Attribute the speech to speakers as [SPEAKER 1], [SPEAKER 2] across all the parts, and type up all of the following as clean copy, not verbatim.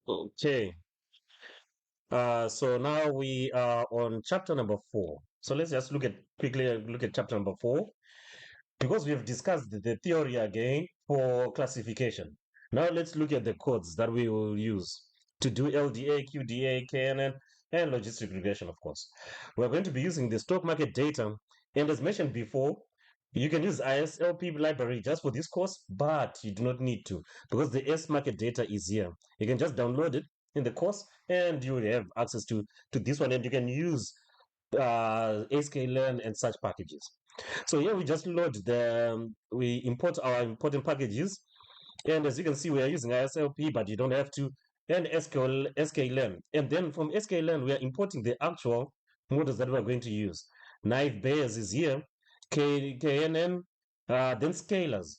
[SPEAKER 1] Okay. So now we are on chapter number 4. So let's just quickly look at chapter number 4 because we have discussed the theory again for classification. Now let's look at the codes that we will use to do LDA, QDA, KNN, and logistic regression, of course. We're going to be using the stock market data, and as mentioned before, you can use ISLP library just for this course, but you do not need to because the S market data is here. You can just download it in the course, and you will have access to this one, and you can use sklearn and such packages. So here we just load we import our important packages, and as you can see, we are using ISLP, but you don't have to, and sklearn, and then from sklearn we are importing the actual models that we are going to use. Naive Bayes is here, KNN, then scalars.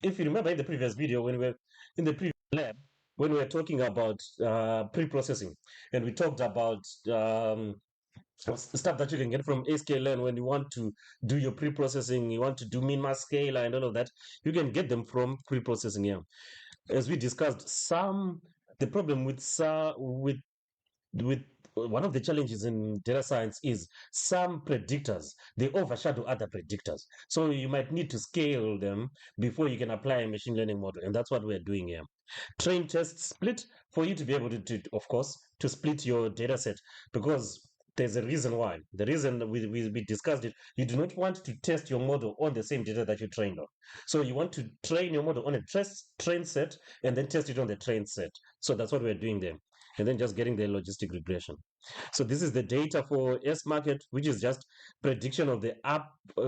[SPEAKER 1] If you remember in the previous video, when we were in the previous lab, when we were talking about pre-processing, and we talked about stuff that you can get from sklearn when you want to do your pre-processing, you want to do min-max scalar and all of that, you can get them from pre-processing here. As we discussed, the problem with one of the challenges in data science is some predictors they overshadow other predictors, so you might need to scale them before you can apply a machine learning model, and that's what we're doing here. Train, test, split, for you to be able to of course to split your data set, because there's a reason why. The reason we discussed it, you do not want to test your model on the same data that you trained on. So you want to train your model on a train set and then test it on the train set. So that's what we're doing there, and then just getting the logistic regression. So this is the data for S market, which is just prediction of the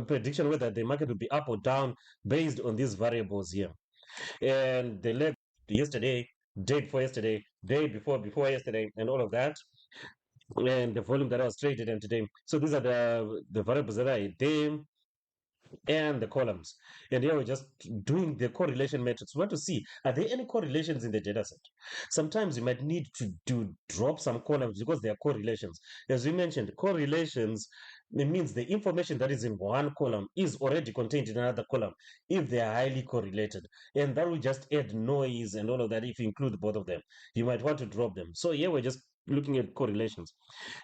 [SPEAKER 1] prediction whether the market will be up or down based on these variables here. And the leg yesterday, day before yesterday, day before yesterday, and all of that, and the volume that I was traded in today. So these are the variables that are there and the columns. And here we're just doing the correlation metrics. We want to see, are there any correlations in the data set? Sometimes you might need to drop some columns because there are correlations. As we mentioned, correlations, it means the information that is in one column is already contained in another column if they are highly correlated. And that will just add noise and all of that if you include both of them. You might want to drop them. So here we're just looking at correlations.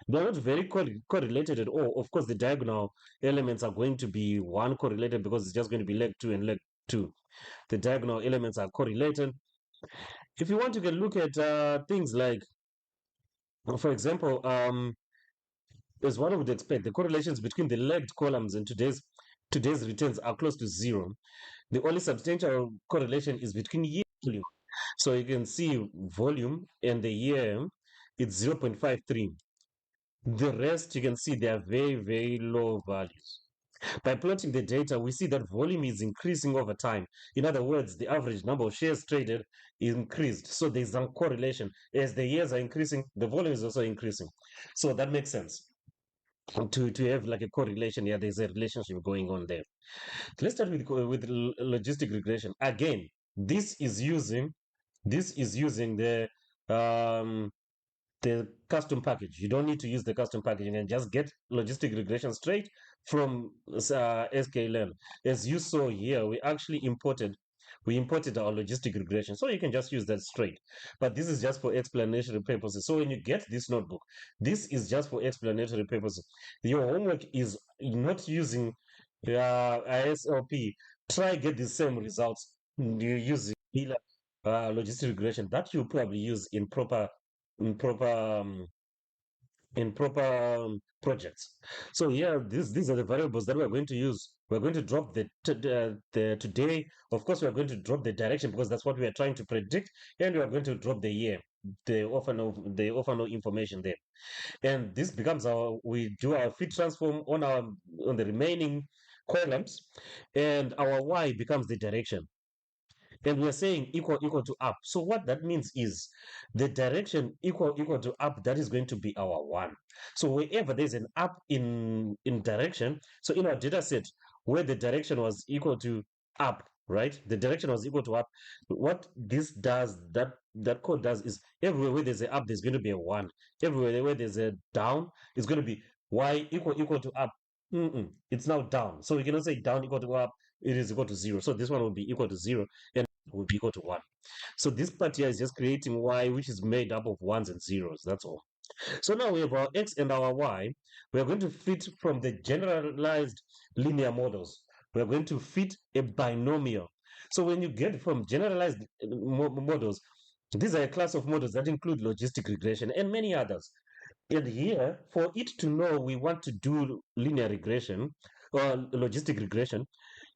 [SPEAKER 1] They're not very correlated at all. Of course, the diagonal elements are going to be one correlated because it's just going to be leg 2 and leg 2. The diagonal elements are correlated. If you want, you can look at things like, for example, as one would expect, the correlations between the legged columns and today's returns are close to zero. The only substantial correlation is between year and volume. So you can see volume and the year, it's 0.53. The rest, you can see they are very, very low values. By plotting the data, we see that volume is increasing over time. In other words, the average number of shares traded is increased. So there's some correlation. As the years are increasing, the volume is also increasing. So that makes sense. To have like a correlation here, there's a relationship going on there. Let's start with logistic regression. Again, this is using the custom package. You don't need to use the custom package. You can just get logistic regression straight from sklearn. As you saw here, we imported our logistic regression, so you can just use that straight. But this is just for explanatory purposes. So when you get this notebook, this is just for explanatory purposes. Your homework is not using ISLP. Try get the same results using logistic regression that you probably use in proper in proper projects. So yeah, these are the variables that we're going to use. We're going to drop the today. Of course, we're going to drop the direction because that's what we are trying to predict, and we are going to drop the year. They offer no information there, and this becomes we do our fit transform on the remaining columns, and our y becomes the direction, and we're saying equal to up. So what that means is the direction equal to up, that is going to be our one. So wherever there's an up in direction, so in our data set where the direction was equal to up, right, the direction was equal to up, what this does, that code does, is everywhere where there's a up, there's going to be a one. Everywhere where there's a down, it's going to be y equal to up. It's now down, so we cannot say down equal to up, it is equal to zero. So this one will be equal to zero, and will be equal to 1. So this part here is just creating y, which is made up of ones and zeros. That's all. So now we have our x and our y. We are going to fit from the generalized linear models. We are going to fit a binomial. So when you get from generalized models, these are a class of models that include logistic regression and many others. And here, for it to know we want to do linear regression or logistic regression,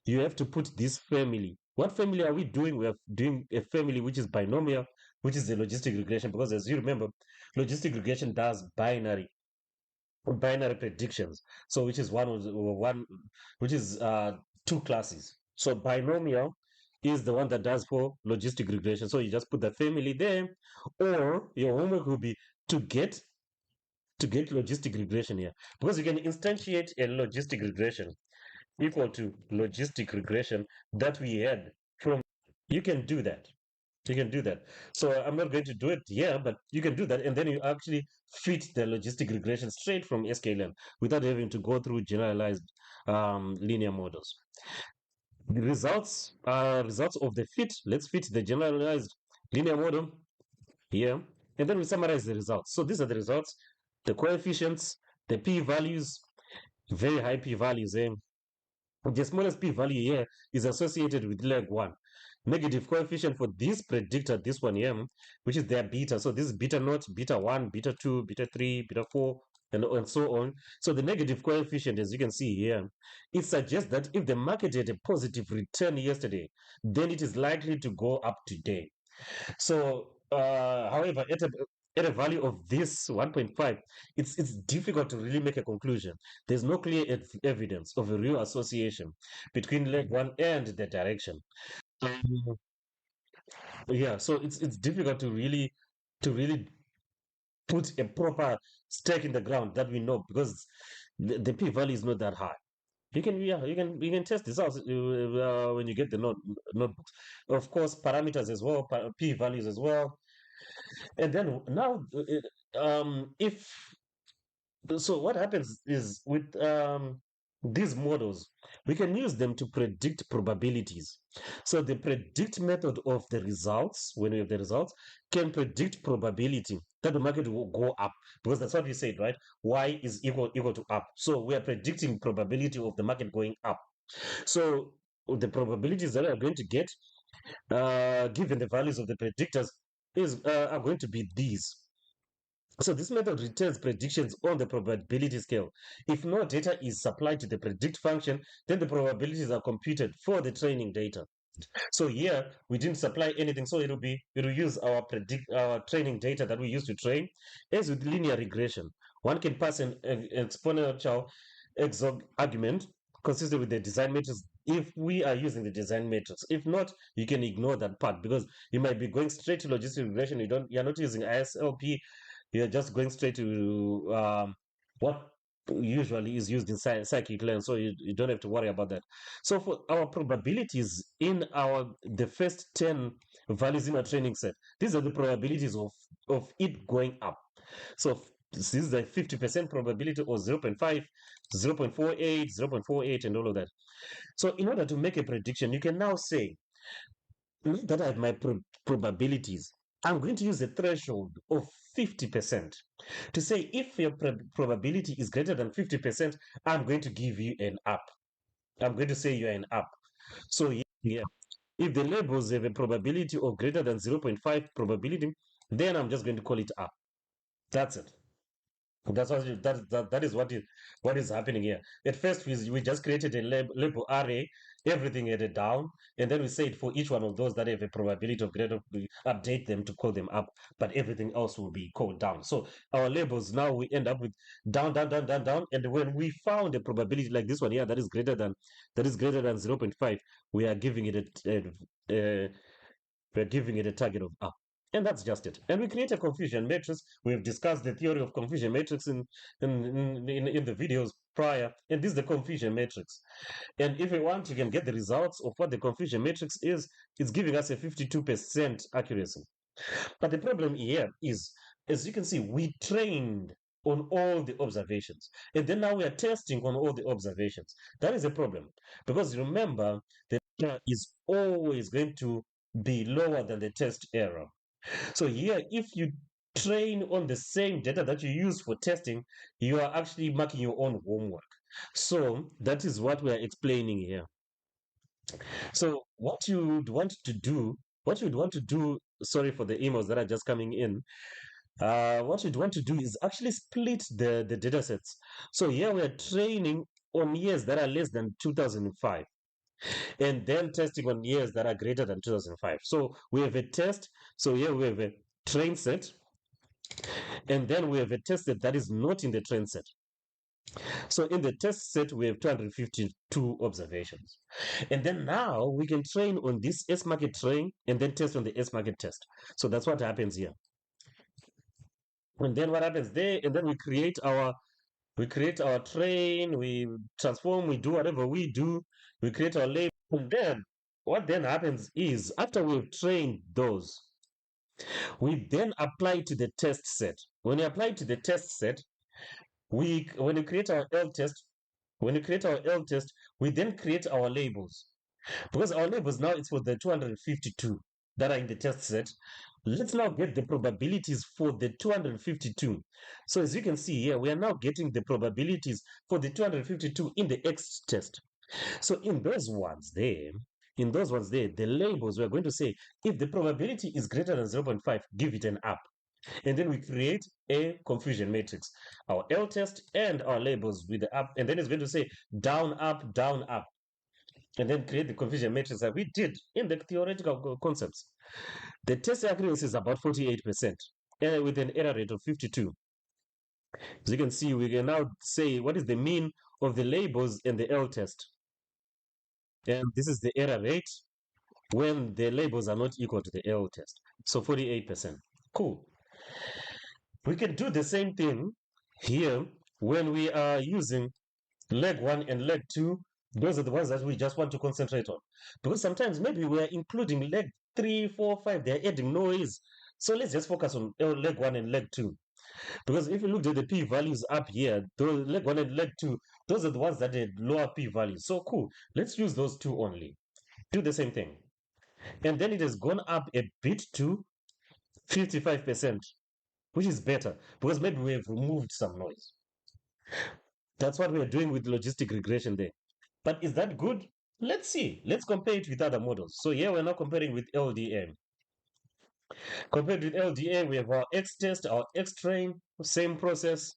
[SPEAKER 1] you have to put this family. What family are we doing? We are doing a family which is binomial, which is the logistic regression, because as you remember, logistic regression does binary predictions. So which is one which is two classes. So binomial is the one that does for logistic regression. So you just put the family there, or your homework will be to get logistic regression here, because you can instantiate a logistic regression equal to logistic regression that we had from. You can do that. You can do that. So I'm not going to do it here, but you can do that, and then you actually fit the logistic regression straight from sklearn without having to go through generalized linear models. The results are results of the fit. Let's fit the generalized linear model here, and then we summarize the results. So these are the results: the coefficients, the p-values, very high p-values. The smallest p-value here is associated with leg 1. Negative coefficient for this predictor, this one here, which is their beta. So this is beta naught, beta 1, beta 2, beta 3, beta 4, and so on. So the negative coefficient, as you can see here, it suggests that if the market had a positive return yesterday, then it is likely to go up today. So, however, at a value of this 1.5, it's difficult to really make a conclusion. There's no clear evidence of a real association between leg one and the direction. Um, yeah, so it's difficult to really put a proper stake in the ground that we know, because the p-value is not that high. You can test this out when you get the notebooks. Of course, parameters as well, p-values as well. And then now, if so, what happens is with these models, we can use them to predict probabilities. So the predict method of the results, when we have the results, can predict probability that the market will go up, because that's what we said, right? Y is equal to up. So we are predicting probability of the market going up. So the probabilities that we are going to get, given the values of the predictors, are going to be these. So this method returns predictions on the probability scale. If no data is supplied to the predict function, then the probabilities are computed for the training data. So here we didn't supply anything, so it'll use our training data that we use to train. As with linear regression, one can pass an exponential exog argument consistent with the design matrix if we are using the design matrix. If not, you can ignore that part, because you might be going straight to logistic regression. You're not using ISLP. You're just going straight to what usually is used in scikit-learn, so you don't have to worry about that. So for our probabilities in the first 10 values in our training set, these are the probabilities of it going up. So this is the 50% probability, or 0.5, 0.48, 0.48, and all of that. So in order to make a prediction, you can now say, now that I have my probabilities, I'm going to use a threshold of 50% to say if your probability is greater than 50%, I'm going to give you an up. I'm going to say you're an up. So yeah, if the labels have a probability of greater than 0.5 probability, then I'm just going to call it up. That's it. That's what that is what is happening here. At first, we just created a label array, everything added down, and then we said for each one of those that have a probability of greater, we update them to call them up, but everything else will be called down. So our labels now we end up with down, down, down, down, down, and when we found a probability like this one here that is greater than 0.5, we are giving it we're giving it a target of up. And that's just it. And we create a confusion matrix. We've discussed the theory of confusion matrix in the videos prior. And this is the confusion matrix. And if you want, you can get the results of what the confusion matrix is. It's giving us a 52% accuracy. But the problem here is, as you can see, we trained on all the observations. And then now we are testing on all the observations. That is a problem. Because remember, the data is always going to be lower than the test error. So here, if you train on the same data that you use for testing, you are actually marking your own homework. So that is what we are explaining here. So what you would want to do, sorry for the emails that are just coming in. What you'd want to do is actually split the data sets. So here we are training on years that are less than 2005 and then testing on years that are greater than 2005. So we have a test. So here we have a train set, and then we have a test set that is not in the train set. So in the test set, we have 252 observations. And then now we can train on this S market train and then test on the S market test. So that's what happens here. And then what happens there, and then we create our train, we transform, we do whatever we do, we create our label. And then what then happens is after we've trained those, we then apply to the test set. When we apply to the test set, we when we create our L test, when we create our L test, we then create our labels. Because our labels now it's for the 252 that are in the test set. Let's now get the probabilities for the 252. So as you can see here, we are now getting the probabilities for the 252 in the X test. So in those ones there, the labels, we're going to say, if the probability is greater than 0.5, give it an up. And then we create a confusion matrix, our L test and our labels with the up. And then it's going to say down, up, down, up. And then create the confusion matrix that we did in the theoretical concepts. The test accuracy is about 48% with an error rate of 52. As you can see, we can now say what is the mean of the labels and the L test. And this is the error rate when the labels are not equal to the L test. So 48%. Cool. We can do the same thing here when we are using leg 1 and leg 2. Those are the ones that we just want to concentrate on. Because sometimes maybe we're including leg 3, 4, 5, they're adding noise. So let's just focus on leg 1 and leg 2. Because if you look at the p values up here, those leg 1 and leg 2, those are the ones that had lower p values. So cool. Let's use those two only. Do the same thing. And then it has gone up a bit to 55%, which is better because maybe we have removed some noise. That's what we are doing with logistic regression there. But is that good? Let's see. Let's compare it with other models. So here we're now comparing with LDA. Compared with LDA, we have our X test, our X train, same process.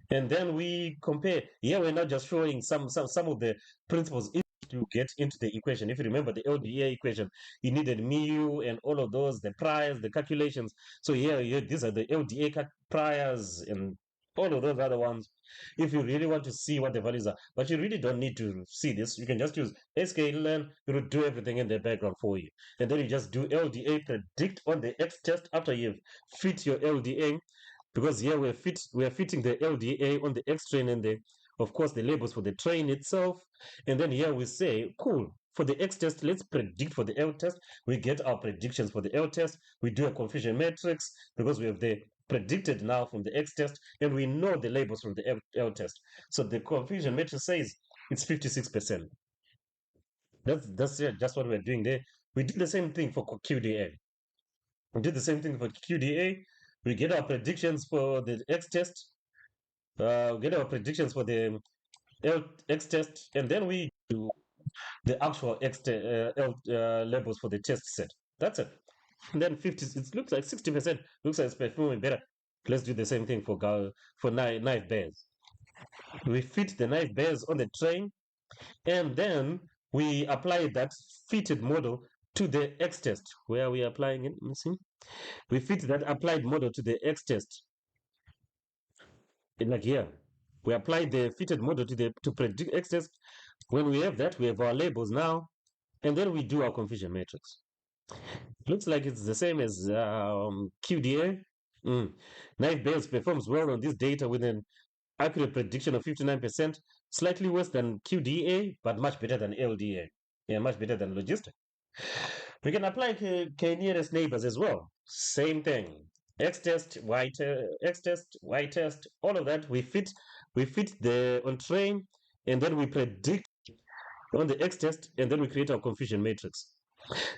[SPEAKER 1] And then we compare. Here we're not just showing some of the principles to get into the equation. If you remember the LDA equation, you needed mu and all of those, the priors, the calculations. So here these are the LDA priors and all of those other ones. If you really want to see what the values are, but you really don't need to see this. You can just use sklearn. It will do everything in the background for you. And then you just do LDA predict on the X test after you've fit your LDA, because here we are fitting the LDA on the X train and the of course the labels for the train itself. And then here we say cool, for the X test let's predict for the L test. We get our predictions for the L test, we do a confusion matrix because we have the predicted now from the X test and we know the labels from the L test. So the confusion matrix says it's 56%. That's just what we're doing there. We do the same thing for QDA. We did the same thing for QDA. We get our predictions for the X test. We get our predictions for the X test, and then we do the actual labels for the test set. That's it. And then 50. It looks like 60%. Looks like it's performing better. Let's do the same thing for knife bears. We fit the knife bears on the train, and then we apply that fitted model to the X test. Where are we applying it? Let me see. We fit that applied model to the X test. Like here, we apply the fitted model to predict X test. When we have that, we have our labels now, and then we do our confusion matrix. Looks like it's the same as QDA. Knife Bears performs well on this data with an accurate prediction of 59%, slightly worse than QDA, but much better than LDA. Yeah, much better than Logistic. We can apply k-nearest neighbors as well. Same thing. X test, X test, Y test, all of that we fit the on train, and then we predict on the X test, and then we create our confusion matrix.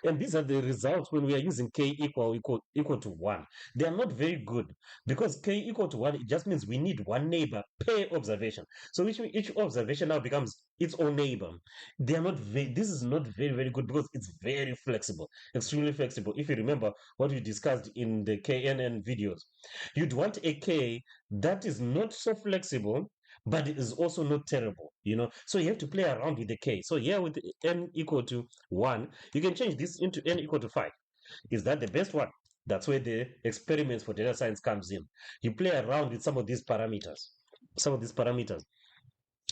[SPEAKER 1] And these are the results when we are using k equal to 1. They are not very good because k equal to 1, it just means we need one neighbor per observation. So each observation now becomes its own neighbor. They are not this is not very good because it's very flexible, extremely flexible. If you remember what we discussed in the KNN videos, you'd want a k that is not so flexible but it is also not terrible, so you have to play around with the k. So here with n equal to 1, you can change this into n equal to 5. Is that the best one? That's where the experiments for data science comes in. You play around with some of these parameters,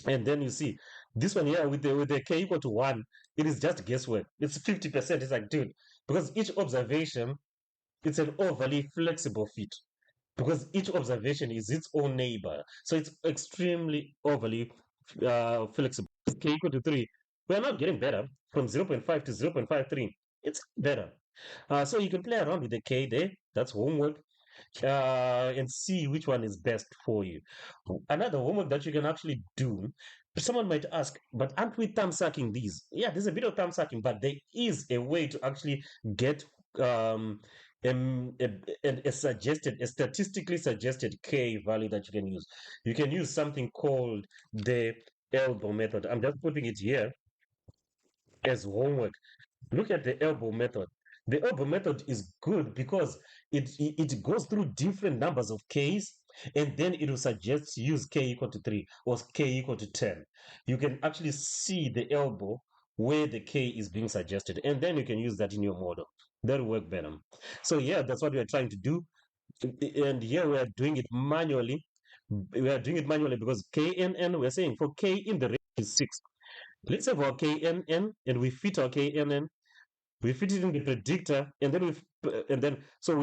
[SPEAKER 1] and then you see this one here with the k equal to 1, it is just guesswork. It's 50%. It's like, dude, because each observation, it's an overly flexible fit because each observation is its own neighbor. So it's extremely overly flexible. K equal to 3, we're not getting better from 0.5 to 0.53. It's better. So you can play around with the K there. That's homework. And see which one is best for you. Another homework that you can actually do. Someone might ask, but aren't we thumb sucking these? Yeah, there's a bit of thumb sucking, but there is a way to actually get um, a statistically suggested K value that you can use. You can use something called the elbow method. I'm just putting it here as homework. Look at the elbow method. The elbow method is good because it goes through different numbers of k's, and then it will suggest use k equal to 3 or k equal to 10. You can actually see the elbow where the k is being suggested, and then you can use that in your model. That'll work better. So yeah, that's what we are trying to do. And here we are doing it manually. We are doing it manually because KNN, we're saying for k in the range is 6. Let's say for KNN, and we fit our KNN, we fit it in the predictor, and then we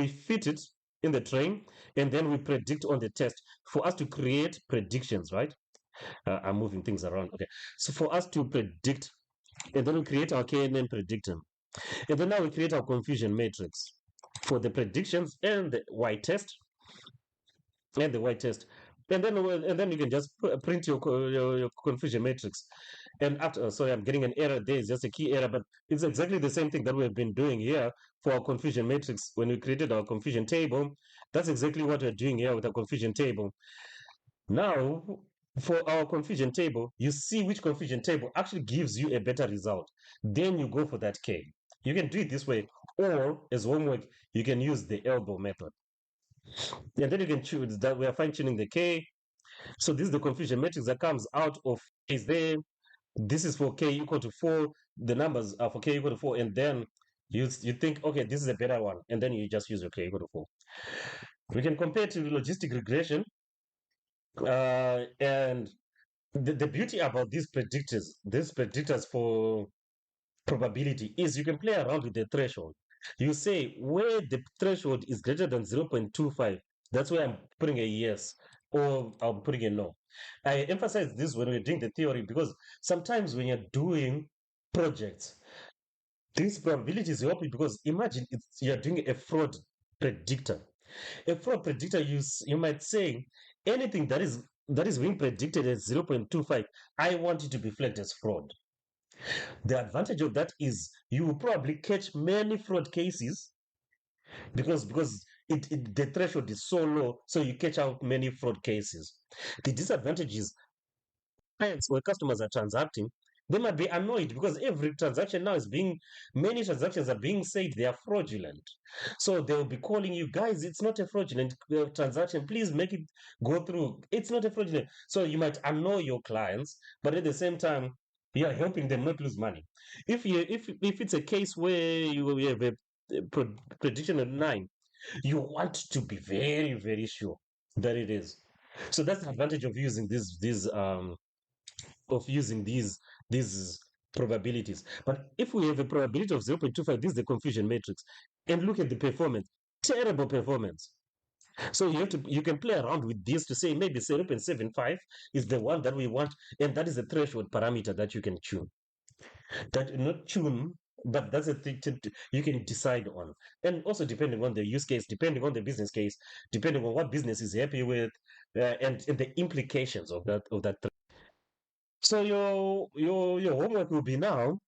[SPEAKER 1] fit it in the train, and then we predict on the test for us to create predictions, right? I'm moving things around. Okay, so for us to predict, and then we create our KNN predictor, and then now we create our confusion matrix for the predictions and the y test, and then you can just print your confusion matrix. And after, sorry, I'm getting an error there. It's just a key error, but it's exactly the same thing that we've been doing here for our confusion matrix when we created our confusion table. That's exactly what we're doing here with our confusion table. Now, for our confusion table, you see which confusion table actually gives you a better result. Then you go for that K. You can do it this way, or as homework, you can use the elbow method. And then you can choose that we are fine tuning the K. So this is the confusion matrix that comes out of is there. This is for k equal to 4. The numbers are for k equal to 4, and then you think, okay, this is a better one, and then you just use your k equal to 4. We can compare to the logistic regression, and the beauty about these predictors for probability is you can play around with the threshold. You say where the threshold is greater than 0.25, that's where I'm putting a yes or I'm putting a no. I emphasize this when we're doing the theory because sometimes when you're doing projects, these probabilities help you because imagine you're doing a fraud predictor. A fraud predictor, you might say anything that is being predicted as 0.25, I want it to be flagged as fraud. The advantage of that is you will probably catch many fraud cases because the threshold is so low, so you catch out many fraud cases. The disadvantage is clients or customers are transacting, they might be annoyed because every transaction now many transactions are being said they are fraudulent. So they'll be calling you guys, it's not a fraudulent transaction. Please make it go through. It's not a fraudulent. So you might annoy your clients, but at the same time, you are helping them not lose money. If it's a case where you have a prediction of 9, you want to be very, very sure that it is. So that's the advantage of using these probabilities. But if we have a probability of 0.25, this is the confusion matrix, and look at the performance, terrible performance. So you can play around with this to say maybe 0.75 is the one that we want, and that is the threshold parameter that you can tune. That not tune, but that's a thing you can decide on. And also depending on the use case, depending on the business case, depending on what business is happy with, and the implications of that. So your homework will be now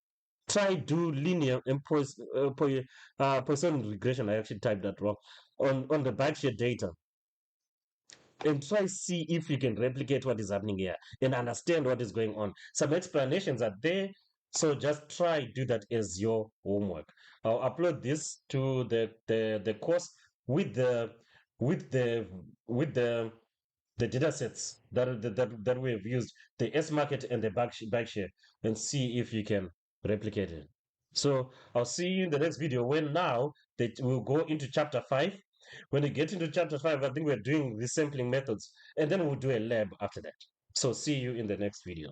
[SPEAKER 1] try do linear and Poisson regression. I actually typed that wrong on the backshare data, and try see if you can replicate what is happening here and understand what is going on. Some explanations are there, so just try do that as your homework. I'll upload this to the course with the with the with the data sets that we have used, the S market and the backshare, and see if you can replicate it. So I'll see you in the next video when now that we'll go into chapter 5. When we get into chapter 5, I think we're doing resampling methods, and then we'll do a lab after that. So see you in the next video.